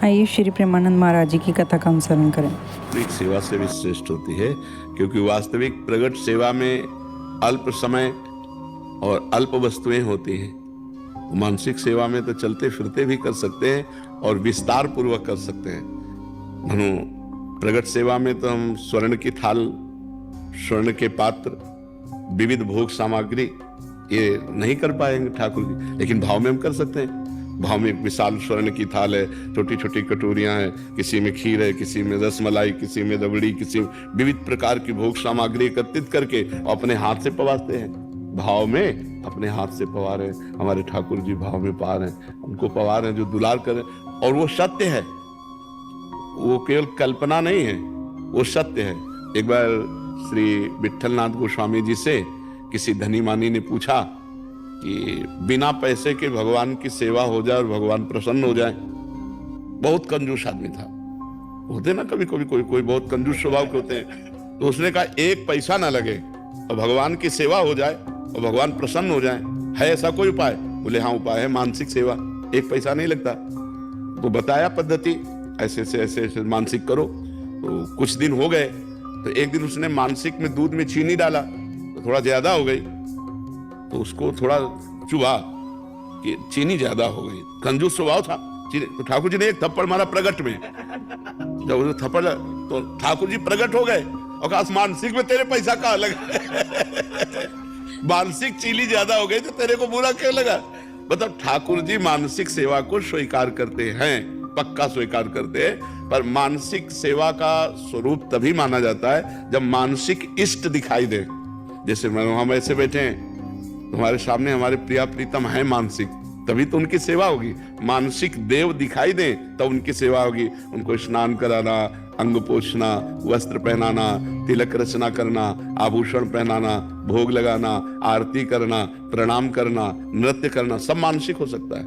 आइए श्री प्रेमानंद महाराज जी की कथा का अनुसरण करें। वास्तविक सेवा से भी श्रेष्ठ होती है, क्योंकि वास्तविक प्रगट सेवा में अल्प समय और अल्प वस्तुएं होती हैं। मानसिक सेवा में तो चलते फिरते भी कर सकते हैं और विस्तार पूर्वक कर सकते हैं। मनो प्रगट सेवा में तो हम स्वर्ण की थाल, स्वर्ण के पात्र, विविध भोग सामग्री ये नहीं कर पाएंगे ठाकुर जी, लेकिन भाव में हम कर सकते हैं। भाव में विशाल स्वर्ण की थाल है, छोटी छोटी कटोरियां हैं, किसी में खीर है, किसी में रसमलाई, किसी में रबड़ी, किसी में विविध प्रकार की भोग सामग्री एकत्रित करके अपने हाथ से पवाते हैं। भाव में अपने हाथ से पवा रहे हैं। हमारे ठाकुर जी भाव में पा रहे हैं, उनको पवा रहे हैं जो दुलार करें, और वो सत्य है, वो केवल कल्पना नहीं है, वो सत्य है। एक बार श्री विट्ठलनाथ गोस्वामी जी से किसी धनी मानी ने पूछा कि बिना पैसे के भगवान की सेवा हो जाए और भगवान प्रसन्न हो जाए। बहुत कंजूस आदमी था, होते ना कभी कभी कोई बहुत कंजूस स्वभाव के होते हैं। तो उसने कहा एक पैसा ना लगे और भगवान की सेवा हो जाए और भगवान प्रसन्न हो जाए, है ऐसा कोई उपाय? बोले हाँ उपाय है, मानसिक सेवा, एक पैसा नहीं लगता। तो बताया पद्धति, ऐसे ऐसे मानसिक करो। तो कुछ दिन हो गए, तो एक दिन उसने मानसिक में दूध में चीनी डाला तो थोड़ा ज्यादा हो गई, तो उसको थोड़ा चुभा कि चीनी ज्यादा हो गई। कंजूस स्वभाव था चीनी। तो ठाकुर जी ने एक थप्पड़ मारा प्रगट में। जब उसे थप्पड़ तो ठाकुर जी प्रगट हो गए और कहा मानसिक में तेरे पैसा कहाँ लगा? मानसिक चीनी ज्यादा हो गई तो तेरे को बुरा क्यों लगा? मतलब ठाकुर जी मानसिक सेवा को स्वीकार करते हैं, पक्का स्वीकार करते हैं। पर मानसिक सेवा का स्वरूप तभी माना जाता है जब मानसिक इष्ट दिखाई दे। जैसे हम ऐसे बैठे हैं, तुम्हारे सामने हमारे प्रिया प्रीतम है मानसिक, तभी तो उनकी सेवा होगी। मानसिक देव दिखाई दे तब उनकी सेवा होगी। उनको स्नान कराना, अंग पोछना, वस्त्र पहनाना, तिलक रचना करना, आभूषण पहनाना, भोग लगाना, आरती करना, प्रणाम करना, नृत्य करना, सब मानसिक हो सकता है।